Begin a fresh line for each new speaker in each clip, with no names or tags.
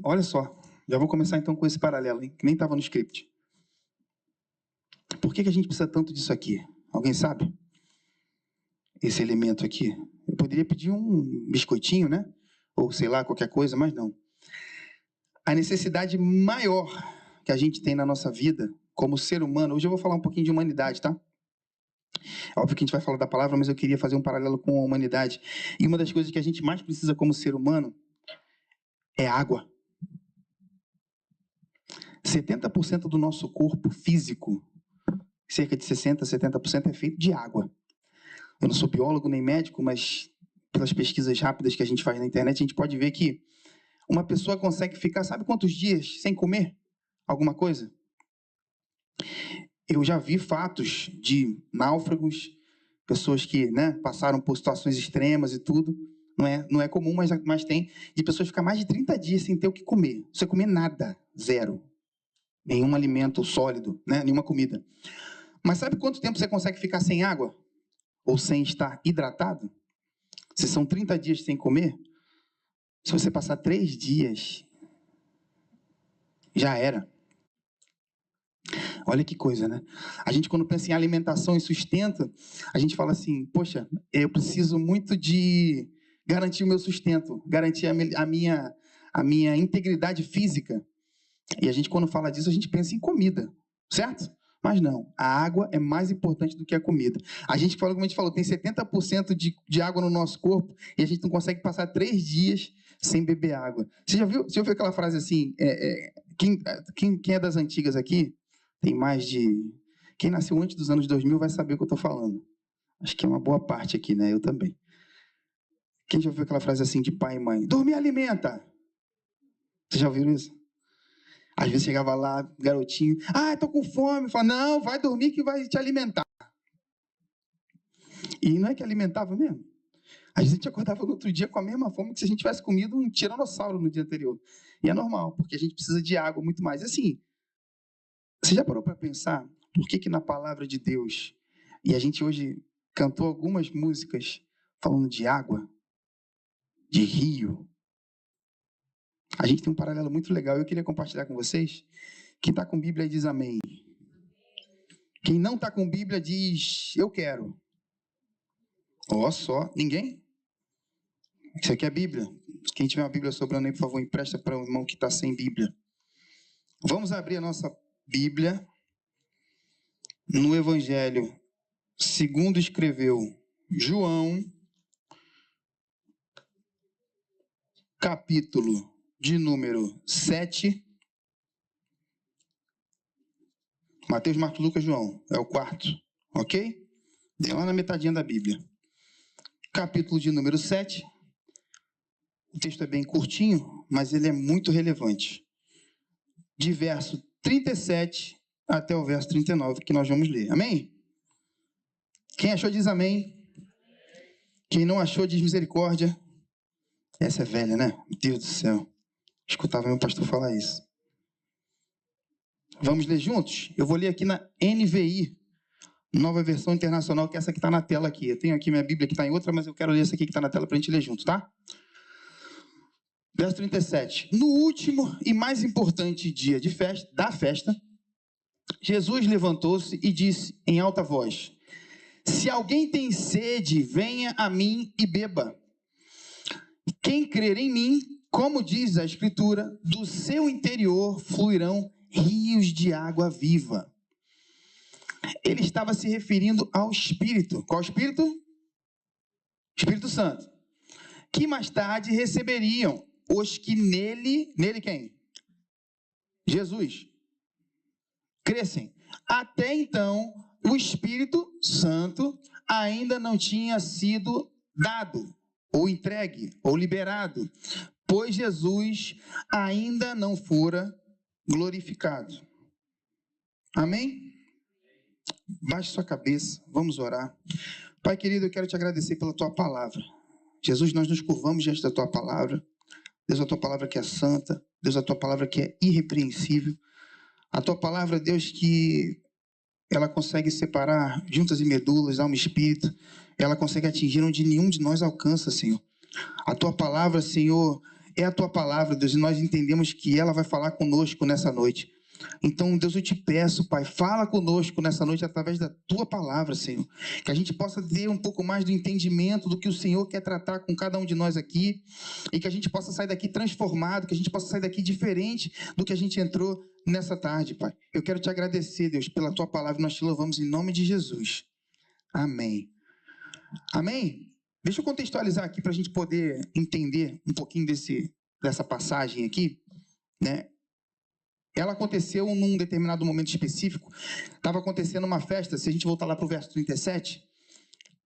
Olha só, já vou começar então com esse paralelo, hein, que nem estava no script. Por que a gente precisa tanto disso aqui? Alguém sabe? Esse elemento aqui. Eu poderia pedir um biscoitinho, né? Ou sei lá, qualquer coisa, mas não. A necessidade maior que a gente tem na nossa vida, como ser humano, hoje eu vou falar um pouquinho de humanidade, tá? Óbvio que a gente vai falar da palavra, mas eu queria fazer um paralelo com a humanidade. E uma das coisas que a gente mais precisa como ser humano é água. 70% do nosso corpo físico, cerca de 60%, 70% é feito de água. Eu não sou biólogo nem médico, mas pelas pesquisas rápidas que a gente faz na internet, a gente pode ver que uma pessoa consegue ficar, sabe quantos dias sem comer alguma coisa? Eu já vi fatos de náufragos, pessoas que, né, passaram por situações extremas e tudo. Não é comum, mas tem, de pessoas ficar mais de 30 dias sem ter o que comer. Sem comer nada, zero. Nenhum alimento sólido, né, nenhuma comida. Mas sabe quanto tempo você consegue ficar sem água? Ou sem estar hidratado? Se são 30 dias sem comer, se você passar 3 dias, já era. Olha que coisa, né? A gente, quando pensa em alimentação e sustento, a gente fala assim, poxa, eu preciso muito de garantir o meu sustento, garantir a minha integridade física. E a gente, quando fala disso, a gente pensa em comida, certo? Mas não, a água é mais importante do que a comida. A gente, como a gente falou, tem 70% de água no nosso corpo e a gente não consegue passar 3 dias sem beber água. Você já viu aquela frase assim, quem é das antigas aqui, tem mais de... Quem nasceu antes dos anos 2000 vai saber o que eu estou falando. Acho que é uma boa parte aqui, né? Eu também. Quem já ouviu aquela frase assim de pai e mãe? Dormir alimenta! Você já ouviu isso? Às vezes chegava lá, garotinho, tô com fome. Fala, não, vai dormir que vai te alimentar. E não é que alimentava mesmo. A gente acordava no outro dia com a mesma fome que se a gente tivesse comido um tiranossauro no dia anterior. E é normal, porque a gente precisa de água muito mais. E assim, você já parou para pensar por que na palavra de Deus, e a gente hoje cantou algumas músicas falando de água, de rio. A gente tem um paralelo muito legal, eu queria compartilhar com vocês. Quem está com Bíblia diz amém. Quem não está com Bíblia diz, eu quero. Ó só, ninguém? Isso aqui é Bíblia. Quem tiver uma Bíblia sobrando aí, por favor, empresta para o irmão que está sem Bíblia. Vamos abrir a nossa Bíblia no Evangelho segundo escreveu João, capítulo de número 7. Mateus, Marcos, Lucas, João. É o 4, ok? É lá na metadinha da Bíblia. Capítulo de número 7. O texto é bem curtinho, mas ele é muito relevante. De verso 37 até o verso 39, que nós vamos ler. Amém? Quem achou diz amém. Quem não achou diz misericórdia. Essa é velha, né? Meu Deus do céu. Escutava meu pastor falar isso. Vamos ler juntos? Eu vou ler aqui na NVI, Nova Versão Internacional, que é essa que está na tela aqui. Eu tenho aqui minha Bíblia que está em outra, mas eu quero ler essa aqui que está na tela para a gente ler junto, tá? Verso 37. No último e mais importante dia da festa, Jesus levantou-se e disse em alta voz: se alguém tem sede, venha a mim e beba. Quem crer em mim, como diz a Escritura, do seu interior fluirão rios de água viva. Ele estava se referindo ao Espírito. Qual Espírito? Espírito Santo. Que mais tarde receberiam os que nele quem? Jesus. Crescem. Até então, o Espírito Santo ainda não tinha sido dado, ou entregue, ou liberado, pois Jesus ainda não fora glorificado. Amém? Baixe sua cabeça, vamos orar. Pai querido, eu quero te agradecer pela tua palavra. Jesus, nós nos curvamos diante da tua palavra. Deus, a tua palavra que é santa. Deus, a tua palavra que é irrepreensível. A tua palavra, Deus, que ela consegue separar juntas e medulas, alma e espírito. Ela consegue atingir onde nenhum de nós alcança, Senhor. A tua palavra, Senhor, é a tua palavra, Deus, e nós entendemos que ela vai falar conosco nessa noite. Então, Deus, eu te peço, Pai, fala conosco nessa noite através da tua palavra, Senhor. Que a gente possa ter um pouco mais do entendimento do que o Senhor quer tratar com cada um de nós aqui, e que a gente possa sair daqui transformado, que a gente possa sair daqui diferente do que a gente entrou nessa tarde, Pai. Eu quero te agradecer, Deus, pela tua palavra, nós te louvamos em nome de Jesus. Amém. Amém? Deixa eu contextualizar aqui para a gente poder entender um pouquinho dessa passagem aqui, né? Ela aconteceu num determinado momento específico. Estava acontecendo uma festa, se a gente voltar lá para o verso 37,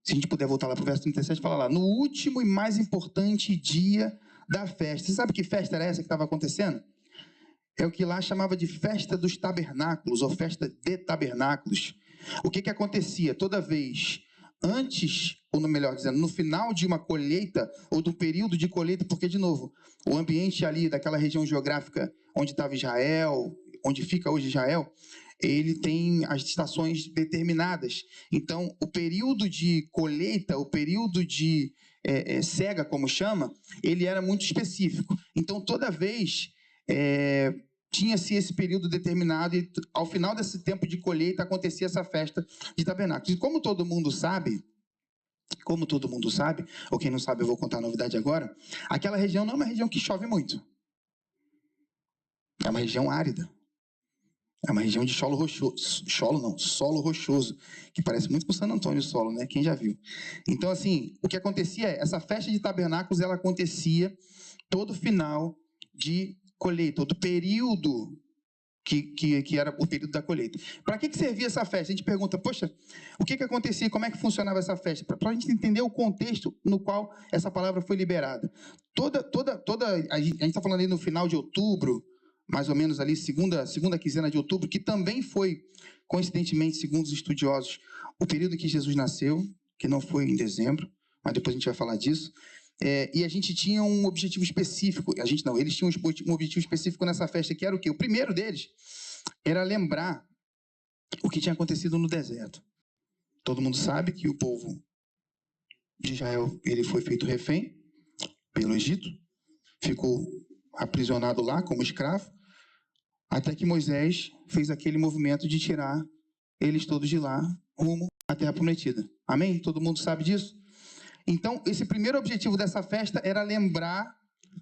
se a gente puder voltar lá para o verso 37, fala lá, no último e mais importante dia da festa. Você sabe que festa era essa que estava acontecendo? É o que lá chamava de festa dos tabernáculos, ou festa de tabernáculos. O que acontecia? Toda vez antes, ou melhor dizendo, no final de uma colheita, ou do período de colheita, porque, de novo, o ambiente ali daquela região geográfica onde estava Israel, onde fica hoje Israel, ele tem as estações determinadas. Então, o período de colheita, o período de cega, como chama, ele era muito específico. Então, toda vez tinha-se esse período determinado e, ao final desse tempo de colheita, acontecia essa festa de tabernáculos. E como todo mundo sabe, ou quem não sabe, eu vou contar a novidade agora, aquela região não é uma região que chove muito. É uma região árida. É uma região de solo rochoso, que parece muito com San Antônio solo, né? Quem já viu? Então, assim, o que acontecia essa festa de tabernáculos, ela acontecia todo final de colheita, ou do período que era o período da colheita. Para que servia essa festa? A gente pergunta, poxa, o que acontecia, como é que funcionava essa festa? Para a gente entender o contexto no qual essa palavra foi liberada. A gente está falando aí no final de outubro, mais ou menos ali, segunda quinzena de outubro, que também foi, coincidentemente, segundo os estudiosos, o período que Jesus nasceu, que não foi em dezembro, mas depois a gente vai falar disso. E a gente tinha um objetivo específico, eles tinham um objetivo específico nessa festa, que era o quê? O primeiro deles era lembrar o que tinha acontecido no deserto. Todo mundo sabe que o povo de Israel, ele foi feito refém pelo Egito, ficou aprisionado lá como escravo, até que Moisés fez aquele movimento de tirar eles todos de lá, rumo à Terra Prometida. Amém? Todo mundo sabe disso? Então, esse primeiro objetivo dessa festa era lembrar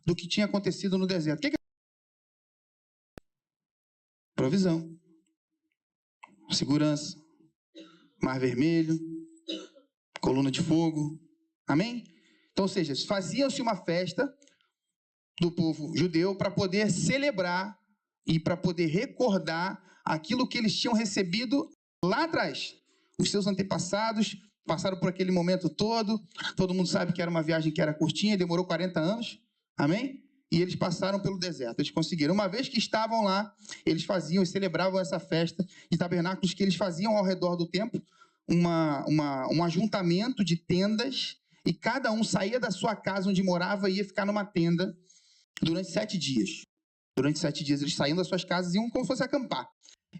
do que tinha acontecido no deserto. Provisão, segurança, mar vermelho, coluna de fogo. Amém? Então, ou seja, fazia-se uma festa do povo judeu para poder celebrar e para poder recordar aquilo que eles tinham recebido lá atrás. Os seus antepassados passaram por aquele momento todo mundo sabe que era uma viagem que era curtinha, demorou 40 anos, amém? E eles passaram pelo deserto, eles conseguiram. Uma vez que estavam lá, eles faziam e celebravam essa festa de tabernáculos que eles faziam ao redor do templo, um ajuntamento de tendas, e cada um saía da sua casa onde morava e ia ficar numa tenda durante 7 dias. Durante 7 dias eles saíam das suas casas e iam como se fosse acampar.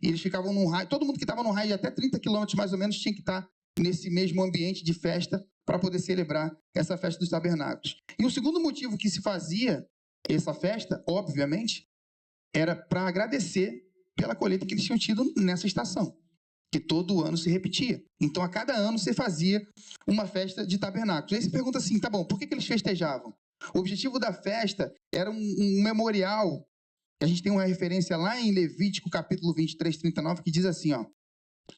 E eles ficavam num raio, todo mundo que estava num raio de até 30 quilômetros mais ou menos tinha que estar nesse mesmo ambiente de festa para poder celebrar essa festa dos tabernáculos. E o segundo motivo que se fazia essa festa, obviamente, era para agradecer pela colheita que eles tinham tido nessa estação, que todo ano se repetia. Então, a cada ano se fazia uma festa de tabernáculos. Aí você pergunta assim, tá bom, por que eles festejavam? O objetivo da festa era um memorial. A gente tem uma referência lá em Levítico, capítulo 23, 39, que diz assim, ó: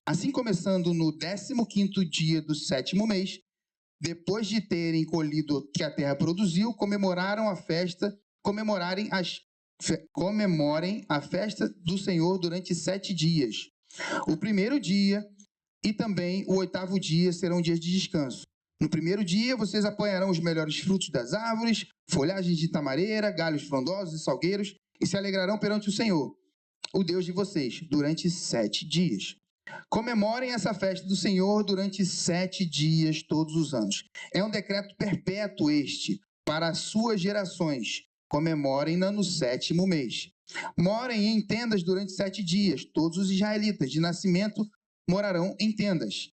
assim, começando no 15º dia do 7º mês, depois de terem colhido o que a terra produziu, comemorem a festa do Senhor durante 7 dias. O primeiro dia e também o 8º dia serão dias de descanso. No primeiro dia, vocês apanharão os melhores frutos das árvores, folhagens de tamareira, galhos frondosos e salgueiros, e se alegrarão perante o Senhor, o Deus de vocês, durante 7 dias. Comemorem essa festa do Senhor durante 7 dias todos os anos. É um decreto perpétuo este, para as suas gerações. Comemorem-na no 7º mês. Morem em tendas durante 7 dias. Todos os israelitas de nascimento morarão em tendas,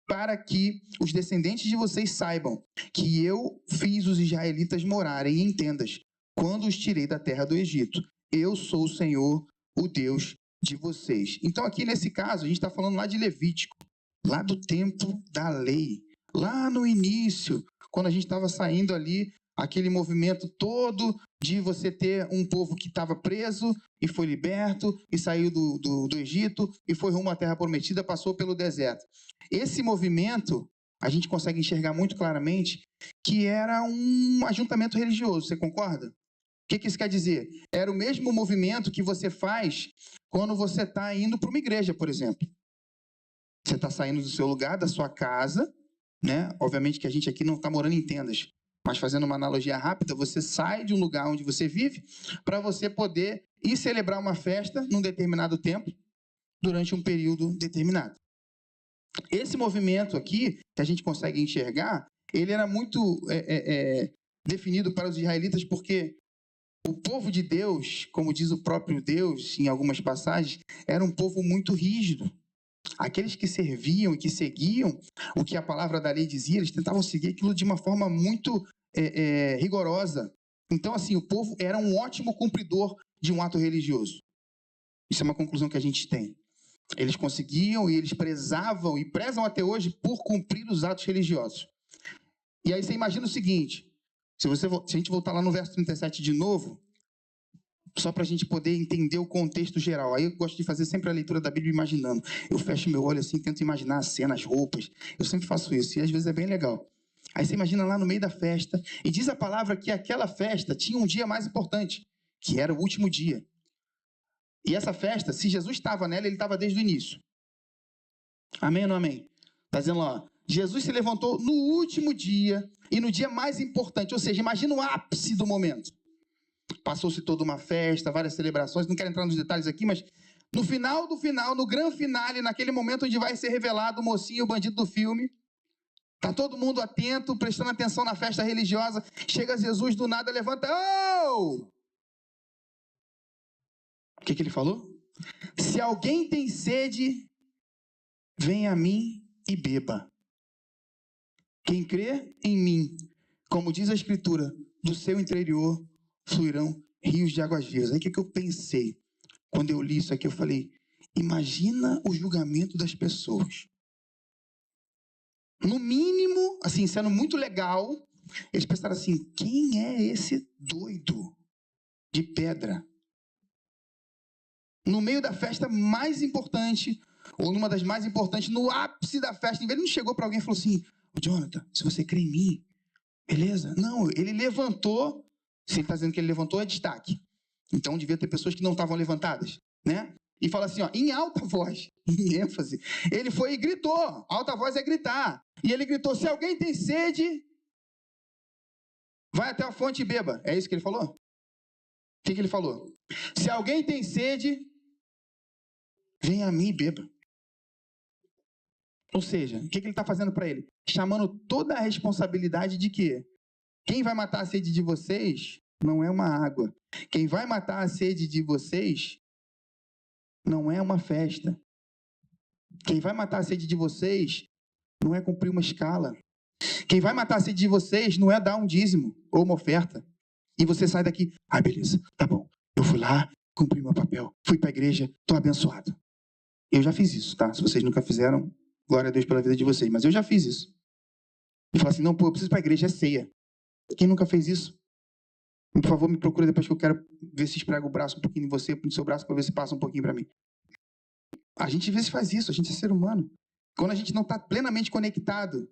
para que os descendentes de vocês saibam que eu fiz os israelitas morarem em tendas, quando os tirei da terra do Egito. Eu sou o Senhor, o Deus de vocês. Então, aqui nesse caso, a gente está falando lá de Levítico, lá do tempo da lei, lá no início, quando a gente estava saindo ali, aquele movimento todo de você ter um povo que estava preso e foi liberto, e saiu do Egito, e foi rumo à Terra Prometida, passou pelo deserto. Esse movimento, a gente consegue enxergar muito claramente que era um ajuntamento religioso, você concorda? O que isso quer dizer? Era o mesmo movimento que você faz quando você está indo para uma igreja, por exemplo. Você está saindo do seu lugar, da sua casa, né? Obviamente que a gente aqui não está morando em tendas, mas fazendo uma analogia rápida, você sai de um lugar onde você vive para você poder ir celebrar uma festa num determinado tempo, durante um período determinado. Esse movimento aqui, que a gente consegue enxergar, ele era muito definido para os israelitas porque o povo de Deus, como diz o próprio Deus em algumas passagens, era um povo muito rígido. Aqueles que serviam e que seguiam o que a palavra da lei dizia, eles tentavam seguir aquilo de uma forma muito rigorosa. Então, assim, o povo era um ótimo cumpridor de um ato religioso. Isso é uma conclusão que a gente tem. Eles conseguiam e eles prezavam e prezam até hoje por cumprir os atos religiosos. E aí você imagina o seguinte, se a gente voltar lá no verso 37 de novo, só para a gente poder entender o contexto geral. Aí eu gosto de fazer sempre a leitura da Bíblia imaginando. Eu fecho meu olho assim, tento imaginar a cena, as roupas. Eu sempre faço isso e às vezes é bem legal. Aí você imagina lá no meio da festa, e diz a palavra que aquela festa tinha um dia mais importante, que era o último dia. E essa festa, se Jesus estava nela, ele estava desde o início. Amém ou não amém? Está dizendo lá, Jesus se levantou no último dia e no dia mais importante, ou seja, imagina o ápice do momento. Passou-se toda uma festa, várias celebrações, não quero entrar nos detalhes aqui, mas no final do final, no grande finale, naquele momento onde vai ser revelado o mocinho e o bandido do filme, está todo mundo atento, prestando atenção na festa religiosa, chega Jesus do nada, levanta, oh! O que ele falou? Se alguém tem sede, venha a mim e beba. Quem crê em mim, como diz a Escritura, do seu interior fluirão rios de águas vivas. Aí o que eu pensei? Quando eu li isso aqui, eu falei, imagina o julgamento das pessoas. No mínimo, assim, sendo muito legal, eles pensaram assim, quem é esse doido de pedra? No meio da festa mais importante, ou numa das mais importantes, no ápice da festa, ele não chegou para alguém e falou assim, Jonathan, se você crê em mim, beleza? Não, ele levantou, se ele está dizendo que ele levantou, é destaque. Então, devia ter pessoas que não estavam levantadas, né? E fala assim, ó, em alta voz, em ênfase, ele foi e gritou, alta voz é gritar. E ele gritou, se alguém tem sede, vai até a fonte e beba. É isso que ele falou? O que ele falou? Se alguém tem sede, venha a mim e beba. Ou seja, o que ele está fazendo para ele? Chamando toda a responsabilidade de que quem vai matar a sede de vocês não é uma água. Quem vai matar a sede de vocês não é uma festa. Quem vai matar a sede de vocês não é cumprir uma escala. Quem vai matar a sede de vocês não é dar um dízimo ou uma oferta. E você sai daqui, beleza, tá bom. Eu fui lá, cumpri meu papel, fui para a igreja, estou abençoado. Eu já fiz isso, tá? Se vocês nunca fizeram, glória a Deus pela vida de vocês. Mas eu já fiz isso. E falar assim, não, eu preciso ir para a igreja, é ceia. Quem nunca fez isso? Por favor, me procura depois que eu quero ver se esprega o braço um pouquinho em você, no seu braço, para ver se passa um pouquinho para mim. A gente às vezes faz isso, a gente é ser humano. Quando a gente não está plenamente conectado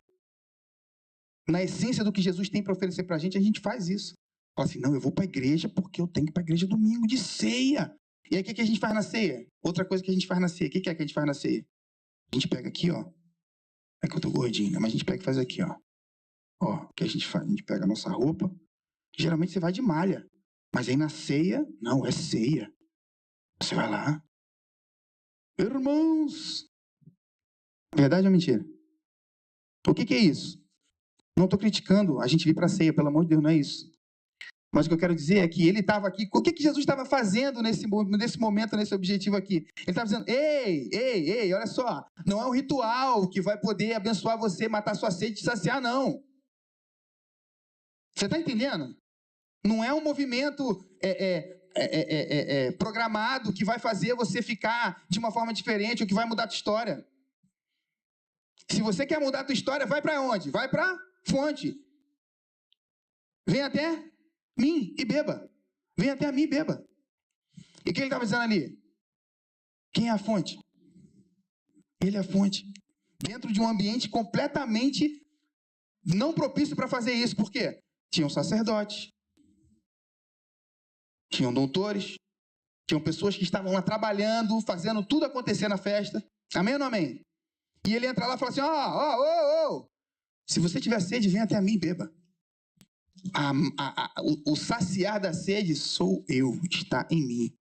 na essência do que Jesus tem para oferecer para a gente faz isso. Fala assim, não, eu vou para a igreja porque eu tenho que ir para a igreja domingo de ceia. E aí o que a gente faz na ceia? Outra coisa que a gente faz na ceia. O que é que a gente faz na ceia? A gente pega aqui, ó. É que eu tô gordinho, né? Mas a gente pega e faz aqui, ó. Ó, o que a gente faz? A gente pega a nossa roupa. Geralmente você vai de malha. Mas aí na ceia, não, é ceia. Você vai lá. Irmãos. Verdade ou mentira? O que é isso? Não estou criticando a gente vir para a ceia, pelo amor de Deus, não é isso. Mas o que eu quero dizer é que ele estava aqui. O que Jesus estava fazendo nesse momento, nesse objetivo aqui? Ele estava dizendo, ei, olha só. Não é um ritual que vai poder abençoar você, matar sua sede e te saciar, não. Você está entendendo? Não é um movimento programado que vai fazer você ficar de uma forma diferente ou que vai mudar a tua história. Se você quer mudar a tua história, vai para onde? Vai para a fonte. Vem até mim e beba. Vem até mim e beba. E o que ele estava dizendo ali? Quem é a fonte? Ele é a fonte. Dentro de um ambiente completamente não propício para fazer isso. Por quê? Tinham sacerdotes, tinham doutores, tinham pessoas que estavam lá trabalhando, fazendo tudo acontecer na festa. Amém ou não amém? E ele entra lá e fala assim, se você tiver sede, vem até mim e beba. O saciar da sede sou eu, está em mim.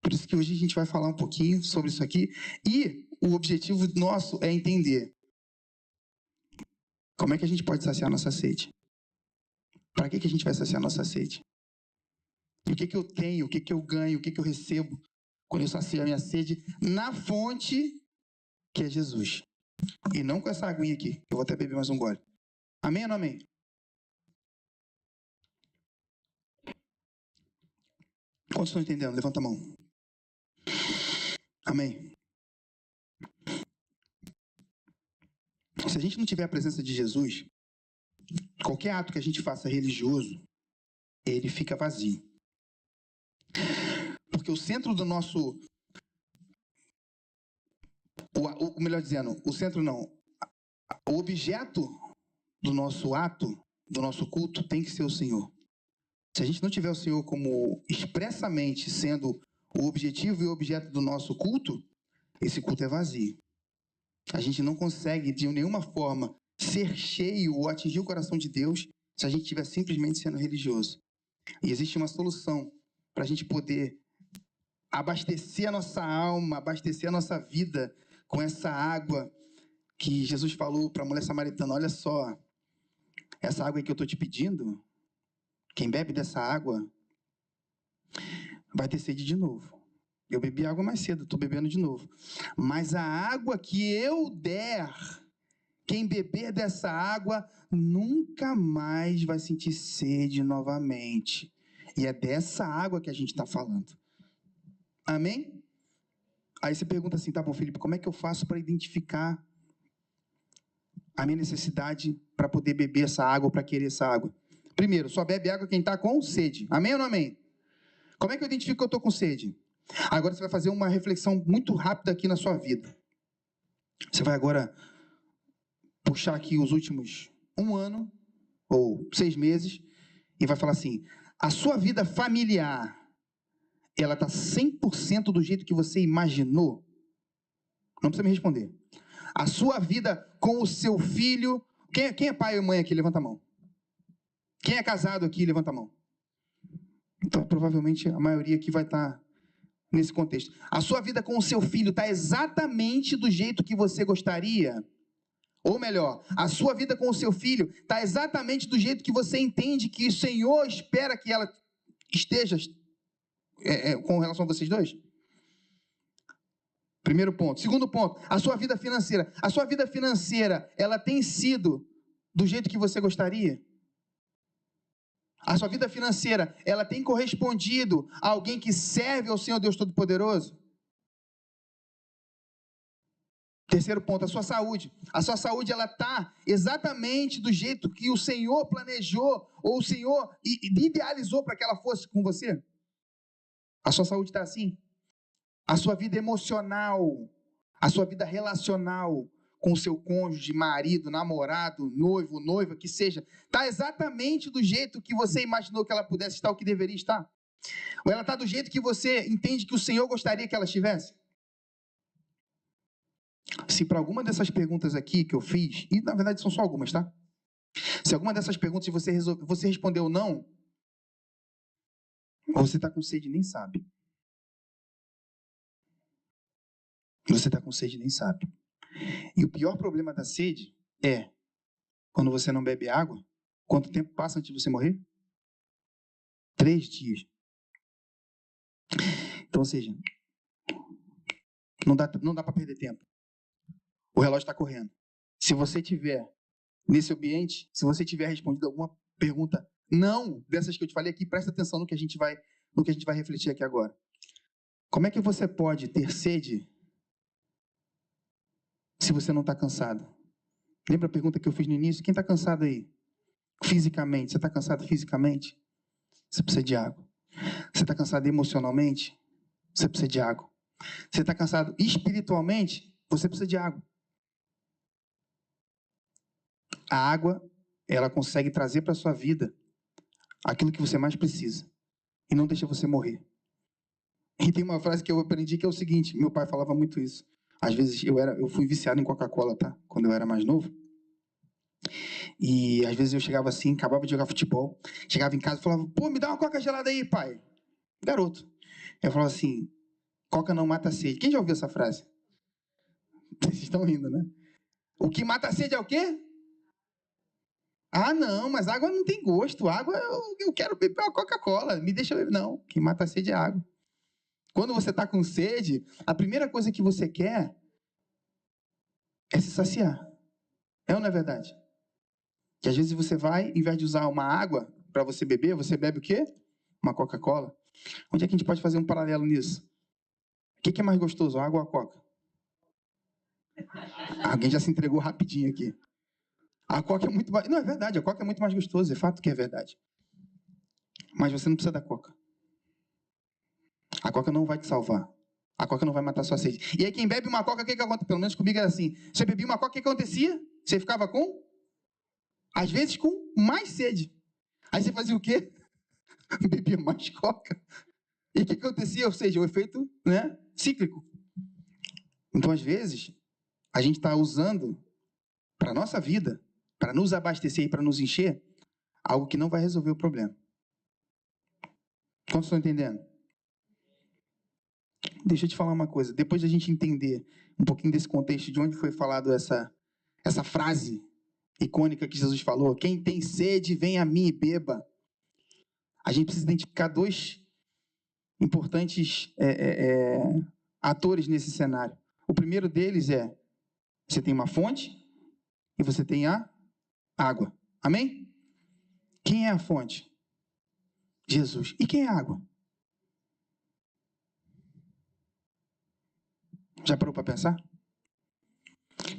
Por isso que hoje a gente vai falar um pouquinho sobre isso aqui. E o objetivo nosso é entender como é que a gente pode saciar a nossa sede. Para que a gente vai saciar a nossa sede? O que eu tenho, o que eu ganho, o que eu recebo quando eu sacio a minha sede na fonte que é Jesus. E não com essa aguinha aqui. Eu vou até beber mais um gole. Amém ou não amém? Quantos estão entendendo? Levanta a mão. Amém. Se a gente não tiver a presença de Jesus, qualquer ato que a gente faça religioso, ele fica vazio. Porque o centro do nosso... melhor dizendo, o centro não. O objeto do nosso ato, do nosso culto, tem que ser o Senhor. Se a gente não tiver o Senhor como expressamente sendo o objetivo e o objeto do nosso culto, esse culto é vazio. A gente não consegue, de nenhuma forma, ser cheio ou atingir o coração de Deus se a gente estiver simplesmente sendo religioso. E existe uma solução para a gente poder abastecer a nossa alma, abastecer a nossa vida com essa água que Jesus falou para a mulher samaritana. Olha só, essa água que eu estou te pedindo, quem bebe dessa água vai ter sede de novo. Eu bebi água mais cedo, estou bebendo de novo. Mas a água que eu der, quem beber dessa água nunca mais vai sentir sede novamente. E é dessa água que a gente está falando. Amém? Aí você pergunta assim, tá bom, Felipe, como é que eu faço para identificar a minha necessidade para poder beber essa água, para querer essa água? Primeiro, só bebe água quem está com sede. Amém ou não amém? Como é que eu identifico que eu estou com sede? Agora você vai fazer uma reflexão muito rápida aqui na sua vida. Você vai agora puxar aqui os últimos 1 ano ou 6 meses e vai falar assim, a sua vida familiar, ela está 100% do jeito que você imaginou? Não precisa me responder. A sua vida com o seu filho... Quem é pai ou mãe aqui? Levanta a mão. Quem é casado aqui? Levanta a mão. Então, provavelmente, a maioria aqui vai estar nesse contexto. A sua vida com o seu filho está exatamente do jeito que você gostaria? Ou melhor, a sua vida com o seu filho está exatamente do jeito que você entende que o Senhor espera que ela esteja com relação a vocês dois? Primeiro ponto. Segundo ponto, a sua vida financeira. A sua vida financeira, ela tem sido do jeito que você gostaria? A sua vida financeira, ela tem correspondido a alguém que serve ao Senhor Deus Todo-Poderoso? Terceiro ponto, a sua saúde. A sua saúde, ela está exatamente do jeito que o Senhor planejou, ou o Senhor idealizou para que ela fosse com você? A sua saúde está assim? A sua vida emocional, a sua vida relacional com o seu cônjuge, marido, namorado, noivo, noiva, que seja, está exatamente do jeito que você imaginou que ela pudesse estar, o que deveria estar? Ou ela está do jeito que você entende que o Senhor gostaria que ela estivesse? Se para alguma dessas perguntas aqui que eu fiz, e na verdade são só algumas, tá? Se alguma dessas perguntas você respondeu não, você está com sede e nem sabe. Você está com sede e nem sabe. E o pior problema da sede é, quando você não bebe água, quanto tempo passa antes de você morrer? 3 dias. Então, ou seja, não dá para perder tempo. O relógio está correndo. Se você tiver nesse ambiente, se você tiver respondido alguma pergunta não dessas que eu te falei aqui, presta atenção no que a gente vai refletir aqui agora. Como é que você pode ter sede se você não está cansado? Lembra a pergunta que eu fiz no início? Quem está cansado aí? Fisicamente. Você está cansado fisicamente? Você precisa de água. Você está cansado emocionalmente? Você precisa de água. Você está cansado espiritualmente? Você precisa de água. A água, ela consegue trazer para a sua vida aquilo que você mais precisa. E não deixa você morrer. E tem uma frase que eu aprendi que é o seguinte, meu pai falava muito isso. Às vezes eu fui viciado em Coca-Cola, tá? Quando eu era mais novo. E às vezes eu chegava assim, acabava de jogar futebol, chegava em casa e falava, pô, me dá uma Coca gelada aí, pai. Garoto. Eu falava assim, Coca não mata a sede. Quem já ouviu essa frase? Vocês estão rindo, né? O que mata a sede é o quê? Ah, não, mas água não tem gosto. Água, eu quero beber uma Coca-Cola. Me deixa beber. Não, o que mata a sede é água. Quando você está com sede, a primeira coisa que você quer é se saciar. É ou não é verdade? Que às vezes você vai, em vez de usar uma água para você beber, você bebe o quê? Uma Coca-Cola. Onde é que a gente pode fazer um paralelo nisso? O que é mais gostoso, a água ou a Coca? Alguém já se entregou rapidinho aqui. A Coca é muito mais... Não, é verdade, a Coca é muito mais gostosa, é fato que é verdade. Mas você não precisa da Coca. A Coca não vai te salvar. A Coca não vai matar sua sede. E aí quem bebe uma Coca, o que acontece? Pelo menos comigo era assim. Você bebia uma Coca, o que acontecia? Você ficava com... Às vezes com mais sede. Aí você fazia o quê? Bebia mais Coca. E o que acontecia? Ou seja, o efeito, né, cíclico. Então, às vezes, a gente está usando para a nossa vida, para nos abastecer e para nos encher, algo que não vai resolver o problema. Quantos estão entendendo? Deixa eu te falar uma coisa. Depois da gente entender um pouquinho desse contexto, de onde foi falado essa frase icônica que Jesus falou, quem tem sede, vem a mim e beba. A gente precisa identificar dois importantes atores nesse cenário. O primeiro deles é, você tem uma fonte e você tem a água. Amém? Quem é a fonte? Jesus. E quem é a água? Já parou para pensar?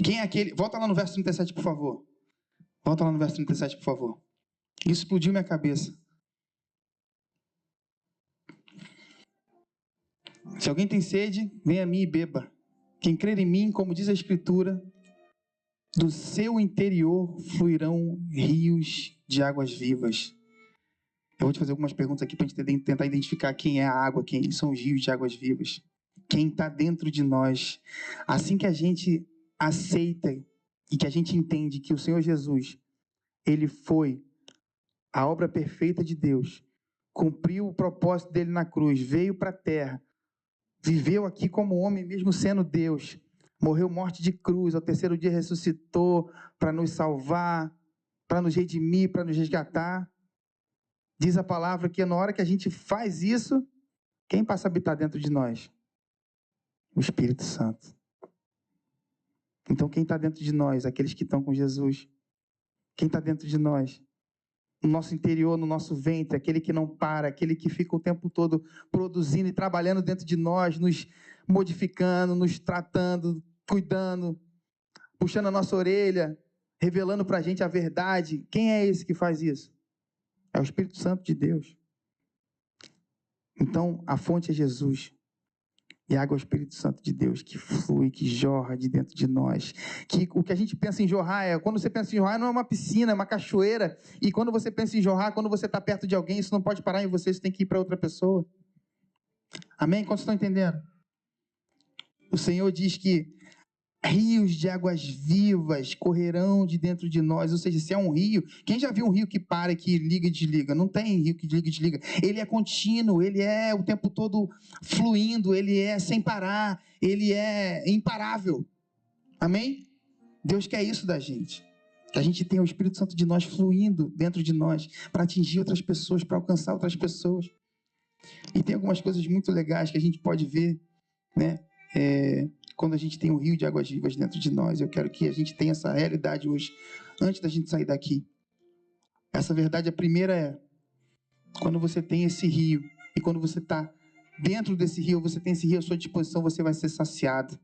Quem é aquele... Volta lá no verso 37, por favor. Volta lá no verso 37, por favor. Isso explodiu minha cabeça. Se alguém tem sede, venha a mim e beba. Quem crer em mim, como diz a Escritura, do seu interior fluirão rios de águas vivas. Eu vou te fazer algumas perguntas aqui para a gente tentar identificar quem é a água, quem são os rios de águas vivas. Quem está dentro de nós. Assim que a gente aceita e que a gente entende que o Senhor Jesus, Ele foi a obra perfeita de Deus, cumpriu o propósito dele na cruz, veio para a terra, viveu aqui como homem, mesmo sendo Deus, morreu morte de cruz, ao terceiro dia ressuscitou para nos salvar, para nos redimir, para nos resgatar. Diz a palavra que na hora que a gente faz isso, quem passa a habitar dentro de nós? O Espírito Santo. Então quem está dentro de nós? Aqueles que estão com Jesus. Quem está dentro de nós? No nosso interior, no nosso ventre, aquele que não para, aquele que fica o tempo todo produzindo e trabalhando dentro de nós, nos modificando, nos tratando, cuidando, puxando a nossa orelha, revelando para a gente a verdade. Quem é esse que faz isso? É o Espírito Santo de Deus. Então, a fonte é Jesus. E a água é o Espírito Santo de Deus, que flui, que jorra de dentro de nós. Que o que a gente pensa em jorrar quando você pensa em jorrar, não é uma piscina, é uma cachoeira. E quando você pensa em jorrar, quando você está perto de alguém, isso não pode parar em você, isso tem que ir para outra pessoa. Amém? Quantos estão entendendo? O Senhor diz que rios de águas vivas correrão de dentro de nós. Ou seja, se é um rio... Quem já viu um rio que para e que liga e desliga? Não tem rio que liga e desliga. Ele é contínuo, ele é o tempo todo fluindo, ele é sem parar, ele é imparável. Amém? Deus quer isso da gente. Que a gente tenha o Espírito Santo de nós fluindo dentro de nós para atingir outras pessoas, para alcançar outras pessoas. E tem algumas coisas muito legais que a gente pode ver, né? Quando a gente tem um rio de águas vivas dentro de nós. Eu quero que a gente tenha essa realidade hoje, antes da gente sair daqui. Essa verdade, a primeira é Quando você tem esse rio, e quando você está dentro desse rio, você tem esse rio à sua disposição, você vai ser saciado.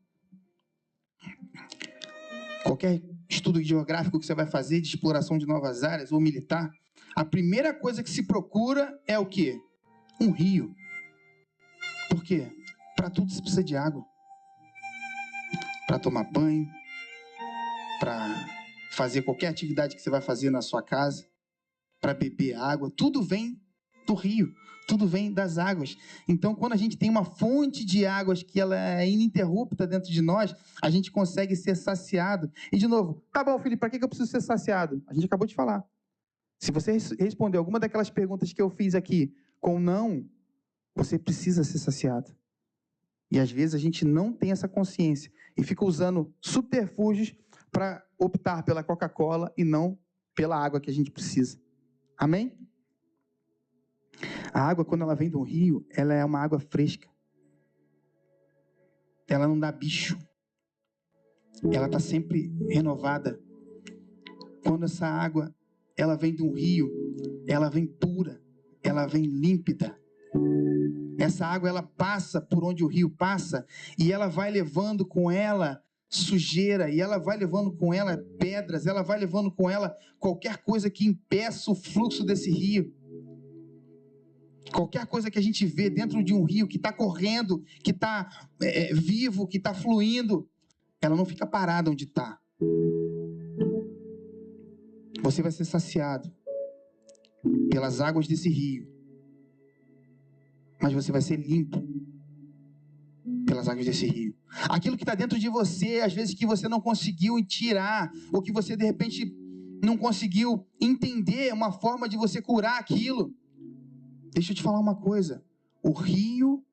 Qualquer estudo geográfico que você vai fazer, de exploração de novas áreas, ou militar, a primeira coisa que se procura é o quê? Um rio. Por quê? Para tudo você precisa de água. Para tomar banho, para fazer qualquer atividade que você vai fazer na sua casa, para beber água, tudo vem do rio, tudo vem das águas. Então, quando a gente tem uma fonte de águas que ela é ininterrupta dentro de nós, a gente consegue ser saciado. E, de novo, tá bom, Felipe, para que eu preciso ser saciado? A gente acabou de falar. Se você responder alguma daquelas perguntas que eu fiz aqui com não, você precisa ser saciado. E, às vezes, a gente não tem essa consciência e fica usando subterfúgios para optar pela Coca-Cola e não pela água que a gente precisa. Amém? A água, quando ela vem do rio, ela é uma água fresca. Ela não dá bicho. Ela está sempre renovada. Quando essa água, ela vem de um rio, ela vem pura, ela vem límpida. Essa água, ela passa por onde o rio passa e ela vai levando com ela sujeira, e ela vai levando com ela pedras, ela vai levando com ela qualquer coisa que impeça o fluxo desse rio. Qualquer coisa que a gente vê dentro de um rio que está correndo, que está vivo, que está fluindo, ela não fica parada onde está. Você vai ser saciado pelas águas desse rio, mas você vai ser limpo pelas águas desse rio. Aquilo que está dentro de você, às vezes que você não conseguiu tirar, ou que você de repente não conseguiu entender uma forma de você curar aquilo. Deixa eu te falar uma coisa. O rio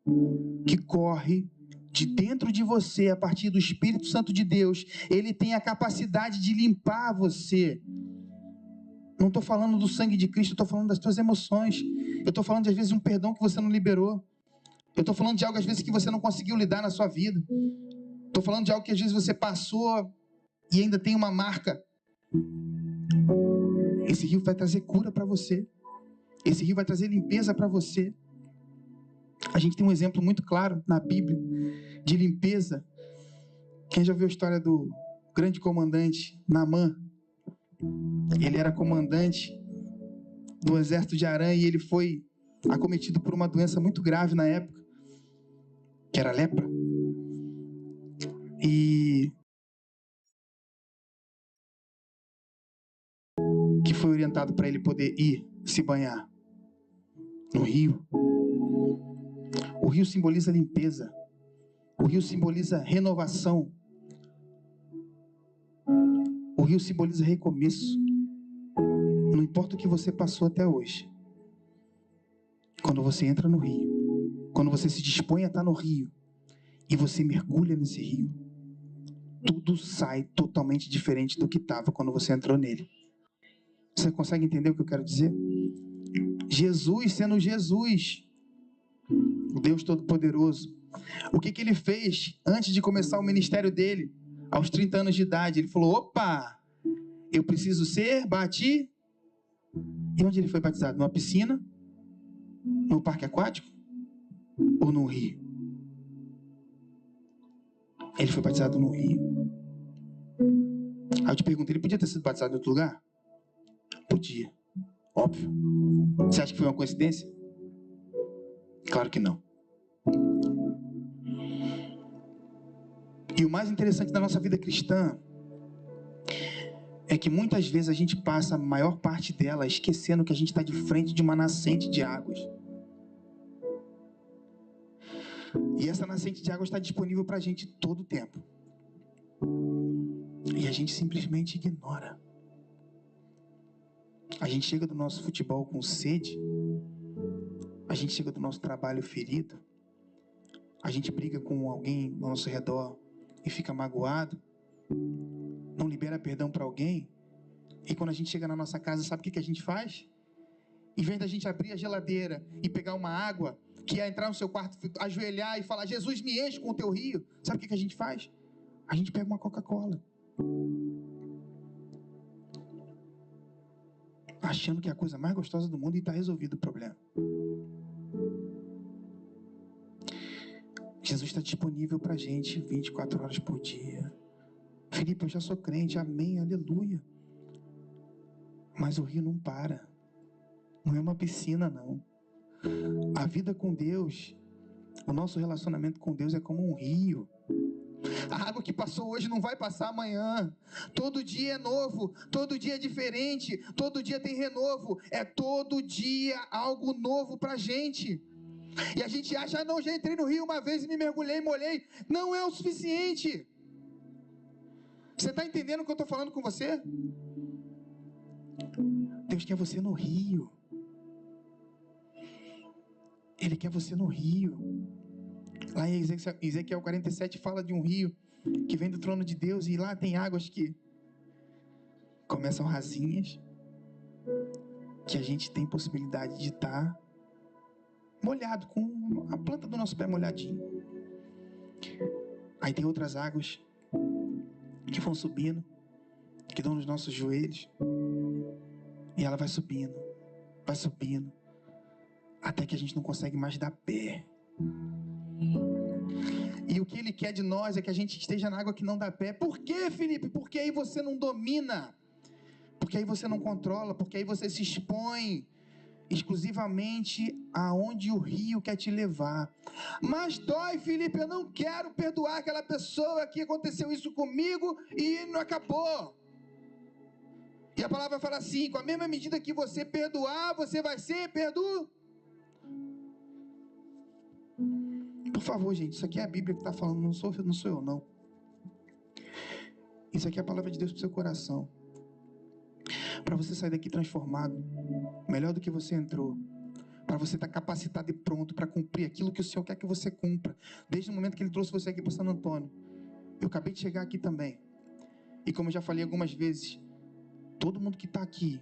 que corre de dentro de você, a partir do Espírito Santo de Deus, ele tem a capacidade de limpar você. Não estou falando do sangue de Cristo, eu estou falando das tuas emoções. Eu estou falando, às vezes, de um perdão que você não liberou. Eu estou falando de algo, às vezes, que você não conseguiu lidar na sua vida. Estou falando de algo que, às vezes, você passou e ainda tem uma marca. Esse rio vai trazer cura para você. Esse rio vai trazer limpeza para você. A gente tem um exemplo muito claro na Bíblia de limpeza. Quem já viu a história do grande comandante Naamã? Ele era comandante do exército de Arã e ele foi acometido por uma doença muito grave na época, que era a lepra. E que foi orientado para ele poder ir se banhar no rio. O rio simboliza limpeza. O rio simboliza renovação. O rio simboliza recomeço. Não importa o que você passou até hoje. Quando você entra no rio, quando você se dispõe a estar no rio e você mergulha nesse rio, tudo sai totalmente diferente do que estava quando você entrou nele. Você consegue entender o que eu quero dizer? Jesus sendo Jesus, o Deus Todo-Poderoso, o que ele fez antes de começar o ministério dele, aos 30 anos de idade? Ele falou, opa, eu preciso ser batizado. E onde ele foi batizado? Numa piscina? No parque aquático? Ou no rio? Ele foi batizado no rio. Aí eu te pergunto, ele podia ter sido batizado em outro lugar? Podia, óbvio. Você acha que foi uma coincidência? Claro que não. E o mais interessante da nossa vida cristã é que muitas vezes a gente passa a maior parte dela esquecendo que a gente está de frente de uma nascente de águas. E essa nascente de águas está disponível para a gente todo o tempo. E a gente simplesmente ignora. A gente chega do nosso futebol com sede. A gente chega do nosso trabalho ferido. A gente briga com alguém ao nosso redor e fica magoado. Não libera perdão para alguém. E quando a gente chega na nossa casa, sabe o que a gente faz? Em vez da gente abrir a geladeira e pegar uma água, que é entrar no seu quarto, ajoelhar e falar, Jesus, me enche com o teu rio. Sabe o que a gente faz? A gente pega uma Coca-Cola. achando que é a coisa mais gostosa do mundo e está resolvido o problema. Jesus está disponível para a gente 24 horas por dia. Felipe, eu já sou crente, amém, aleluia. Mas o rio não para. Não é uma piscina, não. A vida com Deus, o nosso relacionamento com Deus é como um rio. A água que passou hoje não vai passar amanhã. Todo dia é novo, todo dia é diferente, todo dia tem renovo. É todo dia algo novo pra gente. E a gente acha, não, já entrei no rio uma vez e me mergulhei, molhei. Não é o suficiente. Você está entendendo o que eu estou falando com você? Deus quer você no rio. Ele quer você no rio. Lá em Ezequiel 47 fala de um rio que vem do trono de Deus, e lá tem águas que começam rasinhas, que a gente tem possibilidade de estar molhado, com a planta do nosso pé molhadinho. Aí tem outras águas que vão subindo, que dão nos nossos joelhos, e ela vai subindo, até que a gente não consegue mais dar pé. E o que Ele quer de nós é que a gente esteja na água que não dá pé. Por quê, Felipe? Porque aí você não domina, porque aí você não controla, porque aí você se expõe exclusivamente aonde o rio quer te levar. Mas dói, Felipe, eu não quero perdoar aquela pessoa que aconteceu isso comigo e não acabou. E a palavra fala assim: com a mesma medida que você perdoar, você vai ser perdoado. Por favor, gente, isso aqui é a Bíblia que está falando, não sou eu, não. Isso aqui é a palavra de Deus para o seu coração. Para você sair daqui transformado, melhor do que você entrou. Para você estar capacitado e pronto para cumprir aquilo que o Senhor quer que você cumpra. Desde o momento que Ele trouxe você aqui para Santo Antônio. Eu acabei de chegar aqui também. E como eu já falei algumas vezes, todo mundo que está aqui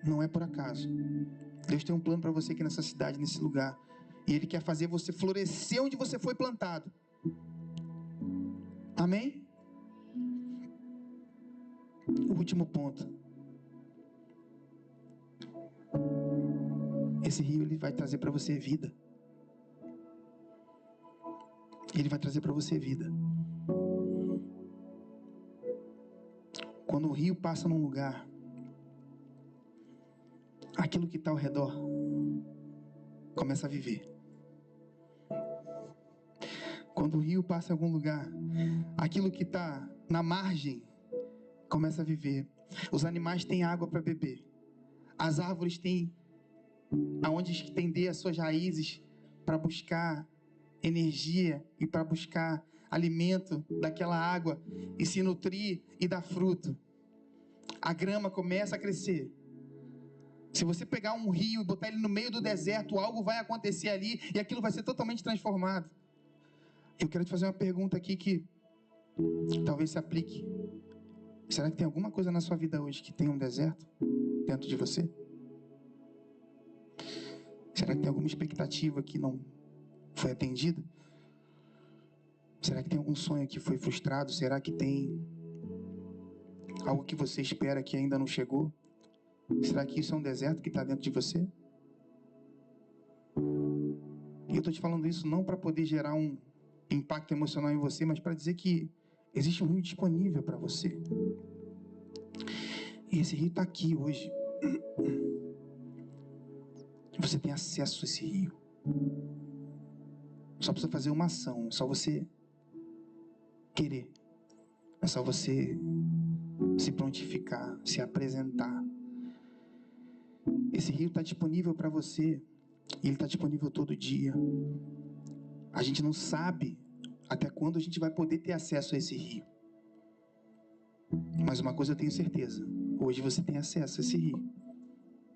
não é por acaso. Deus tem um plano para você aqui nessa cidade, nesse lugar. E Ele quer fazer você florescer onde você foi plantado. Amém? O último ponto. Esse rio, ele vai trazer para você vida. Ele vai trazer para você vida. Quando o rio passa num lugar, aquilo que está ao redor começa a viver. Quando o rio passa em algum lugar, aquilo que está na margem começa a viver. Os animais têm água para beber. As árvores têm aonde estender as suas raízes para buscar energia e para buscar alimento daquela água e se nutrir e dar fruto. A grama começa a crescer. Se você pegar um rio e botar ele no meio do deserto, algo vai acontecer ali e aquilo vai ser totalmente transformado. Eu quero te fazer uma pergunta aqui que talvez se aplique. Será que tem alguma coisa na sua vida hoje que tem um deserto dentro de você? Será que tem alguma expectativa que não foi atendida? Será que tem algum sonho que foi frustrado? Será que tem algo que você espera que ainda não chegou? Será que isso é um deserto que está dentro de você? E eu estou te falando isso não para poder gerar um impacto emocional em você, mas para dizer que existe um rio disponível para você. E esse rio está aqui hoje. Você tem acesso a esse rio. Só precisa fazer uma ação. É só você querer. É só você se prontificar, se apresentar. Esse rio está disponível para você. E ele está disponível todo dia. A gente não sabe até quando a gente vai poder ter acesso a esse rio. Mas uma coisa eu tenho certeza. Hoje você tem acesso a esse rio.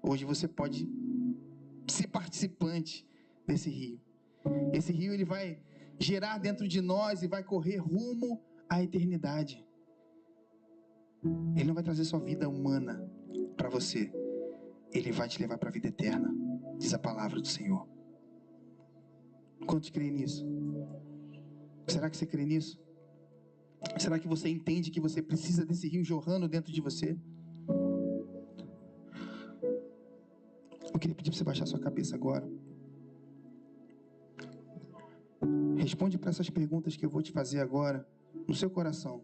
Hoje você pode ser participante desse rio. Esse rio, ele vai gerar dentro de nós e vai correr rumo à eternidade. Ele não vai trazer só vida humana para você. Ele vai te levar para a vida eterna. Diz a palavra do Senhor. Quantos creem nisso? Será que você crê nisso? Será que você entende que você precisa desse rio jorrando dentro de você? queria pedir para você baixar sua cabeça agora. Responde para essas perguntas que eu vou te fazer agora, no seu coração.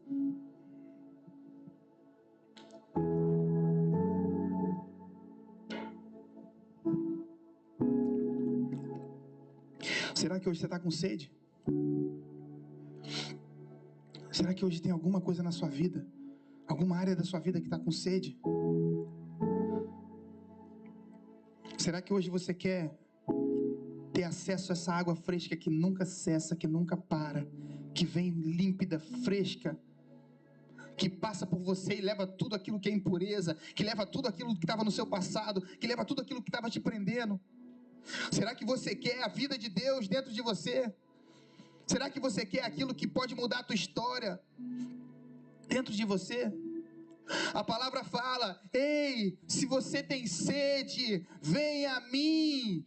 Será que hoje você está com sede? Será que hoje tem alguma coisa na sua vida, alguma área da sua vida que está com sede? Será que hoje você quer ter acesso a essa água fresca que nunca cessa, que nunca para, que vem límpida, fresca, que passa por você e leva tudo aquilo que é impureza, que leva tudo aquilo que estava no seu passado, que leva tudo aquilo que estava te prendendo? Será que você quer a vida de Deus dentro de você? Será que você quer aquilo que pode mudar a tua história dentro de você? A palavra fala: ei, se você tem sede, venha a mim.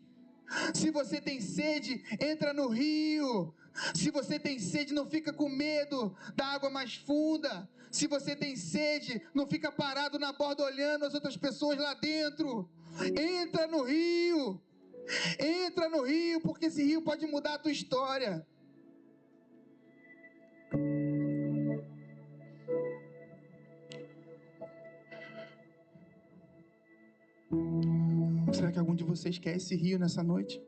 Se você tem sede, entra no rio. Se você tem sede, não fica com medo da água mais funda. Se você tem sede, não fica parado na borda olhando as outras pessoas lá dentro. Entra no rio. Entra no rio, porque esse rio pode mudar a tua história. Será que algum de vocês quer esse rio nessa noite?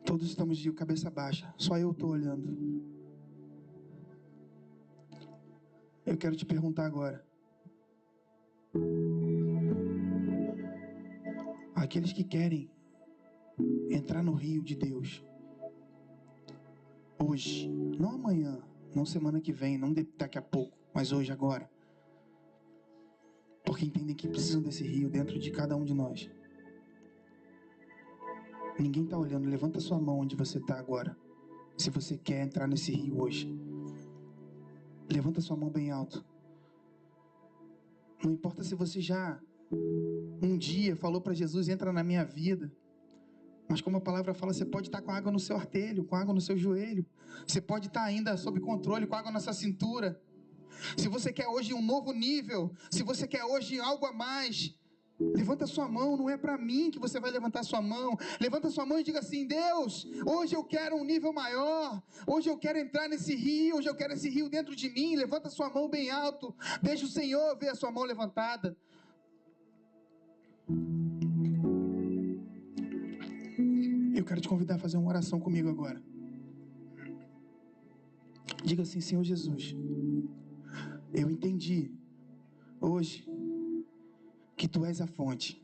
Todos estamos de cabeça baixa, só eu estou olhando. Eu quero te perguntar agora: aqueles que querem entrar no rio de Deus, hoje, não amanhã, não semana que vem, não daqui a pouco, mas hoje, agora, porque entendem que precisam desse rio dentro de cada um de nós. Ninguém está olhando. Levanta sua mão onde você está agora, se você quer entrar nesse rio hoje. Levanta sua mão bem alto. Não importa se você já um dia falou para Jesus: entra na minha vida. Mas como a palavra fala, você pode estar com água no seu artelho, com água no seu joelho. Você pode estar ainda sob controle, com água na sua cintura. Se você quer hoje um novo nível, se você quer hoje algo a mais, levanta sua mão. Não é para mim que você vai levantar sua mão. Levanta sua mão e diga assim: Deus, hoje eu quero um nível maior. Hoje eu quero entrar nesse rio. Hoje eu quero esse rio dentro de mim. Levanta sua mão bem alto. Deixa o Senhor ver a sua mão levantada. Eu quero te convidar a fazer uma oração comigo agora. Diga assim: Senhor Jesus, eu entendi hoje que Tu és a fonte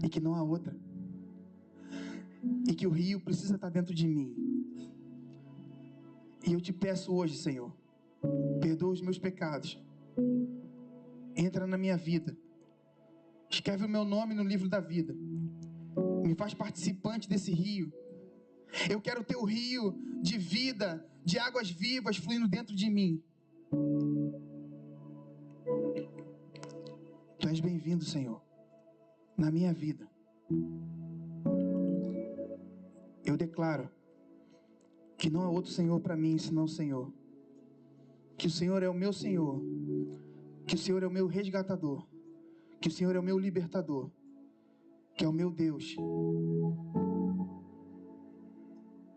e que não há outra, e que o rio precisa estar dentro de mim. E eu te peço hoje, Senhor, perdoa os meus pecados, entra na minha vida, escreve o meu nome no livro da vida, me faz participante desse rio. Eu quero ter o rio de vida, de águas vivas fluindo dentro de mim. Tu és bem-vindo, Senhor, na minha vida. Eu declaro que não há outro Senhor para mim senão o Senhor. Que o Senhor é o meu Senhor. Que o Senhor é o meu resgatador. Que o Senhor é o meu libertador. Que é o meu Deus.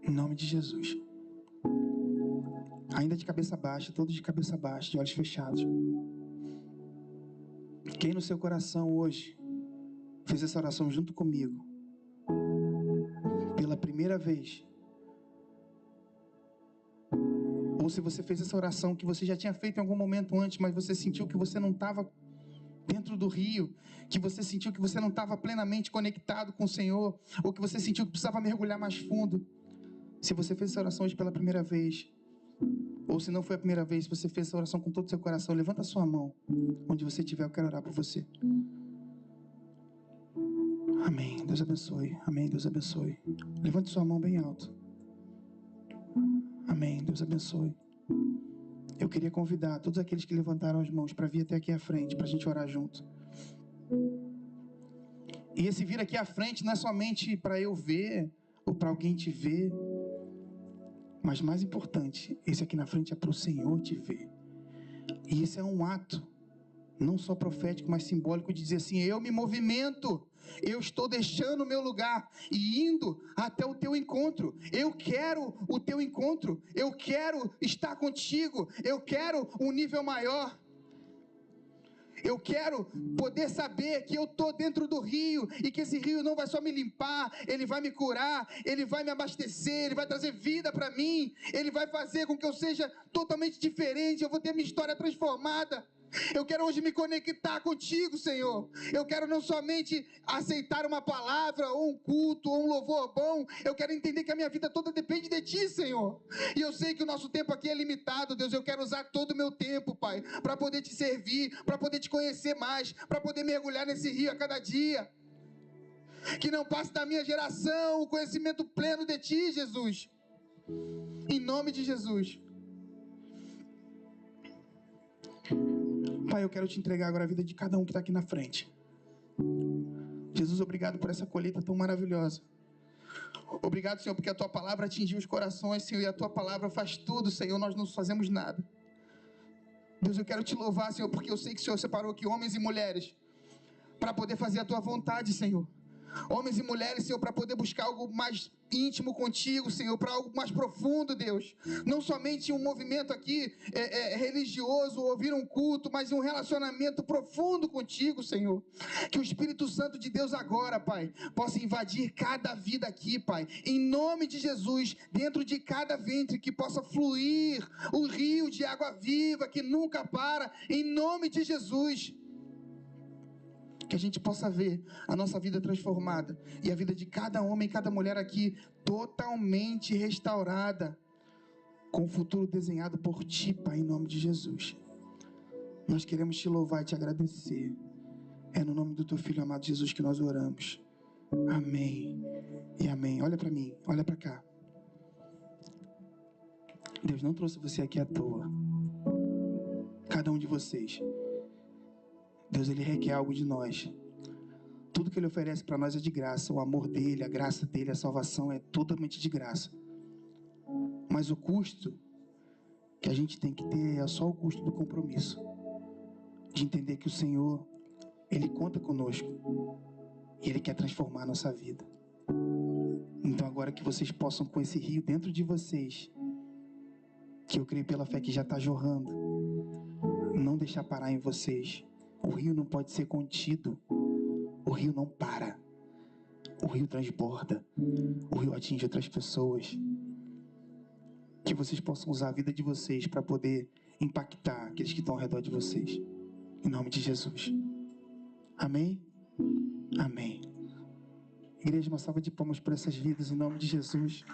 Em nome de Jesus. Ainda de cabeça baixa, todos de cabeça baixa, de olhos fechados. Quem no seu coração hoje fez essa oração junto comigo, pela primeira vez, ou se você fez essa oração que você já tinha feito em algum momento antes, mas você sentiu que você não estava dentro do rio, que você sentiu que você não estava plenamente conectado com o Senhor, ou que você sentiu que precisava mergulhar mais fundo. Se você fez essa oração hoje pela primeira vez, ou se não foi a primeira vez, se você fez essa oração com todo o seu coração, levanta a sua mão. Onde você estiver, eu quero orar por você. Amém. Deus abençoe. Amém. Deus abençoe. Levante sua mão bem alto. Amém. Deus abençoe. Eu queria convidar todos aqueles que levantaram as mãos para vir até aqui à frente, para a gente orar junto. E esse vir aqui à frente não é somente para eu ver, ou para alguém te ver, mas mais importante, esse aqui na frente é para o Senhor te ver. E esse é um ato não só profético, mas simbólico, de dizer assim: eu me movimento, eu estou deixando o meu lugar e indo até o teu encontro. Eu quero o teu encontro, eu quero estar contigo, eu quero um nível maior. Eu quero poder saber que eu estou dentro do rio e que esse rio não vai só me limpar, ele vai me curar, ele vai me abastecer, ele vai trazer vida para mim, ele vai fazer com que eu seja totalmente diferente, eu vou ter minha história transformada. Eu quero hoje me conectar contigo, Senhor. Eu quero não somente aceitar uma palavra, ou um culto, ou um louvor bom. Eu quero entender que a minha vida toda depende de Ti, Senhor. E eu sei que o nosso tempo aqui é limitado, Deus. Eu quero usar todo o meu tempo, Pai, para poder Te servir, para poder Te conhecer mais, para poder mergulhar nesse rio a cada dia. Que não passe da minha geração o conhecimento pleno de Ti, Jesus. Em nome de Jesus. Pai, eu quero Te entregar agora a vida de cada um que está aqui na frente. Jesus, obrigado por essa colheita tão maravilhosa. Obrigado, Senhor, porque a Tua palavra atingiu os corações, Senhor, e a Tua palavra faz tudo, Senhor, nós não fazemos nada. Deus, eu quero Te louvar, Senhor, porque eu sei que o Senhor separou aqui homens e mulheres para poder fazer a Tua vontade, Senhor. Homens e mulheres, Senhor, para poder buscar algo mais íntimo contigo, Senhor, para algo mais profundo, Deus. Não somente um movimento aqui religioso, ouvir um culto, mas um relacionamento profundo contigo, Senhor. Que o Espírito Santo de Deus agora, Pai, possa invadir cada vida aqui, Pai. Em nome de Jesus, dentro de cada ventre, que possa fluir o rio de água viva, que nunca para, em nome de Jesus. Que a gente possa ver a nossa vida transformada e a vida de cada homem e cada mulher aqui totalmente restaurada, com o futuro desenhado por Ti, Pai, em nome de Jesus. Nós queremos Te louvar e Te agradecer. É no nome do Teu Filho amado Jesus que nós oramos. Amém e amém. Olha para mim, olha para cá. Deus não trouxe você aqui à toa. Cada um de vocês. Deus, Ele requer algo de nós. Tudo que Ele oferece para nós é de graça. O amor dEle, a graça dEle, a salvação é totalmente de graça. Mas o custo que a gente tem que ter é só o custo do compromisso. De entender que o Senhor, Ele conta conosco. E Ele quer transformar a nossa vida. Então agora que vocês possam, com esse rio dentro de vocês, que eu creio pela fé que já está jorrando, não deixar parar em vocês. O rio não pode ser contido. O rio não para. O rio transborda. O rio atinge outras pessoas. Que vocês possam usar a vida de vocês para poder impactar aqueles que estão ao redor de vocês. Em nome de Jesus. Amém? Amém. Igreja, uma salva de palmas por essas vidas, em nome de Jesus.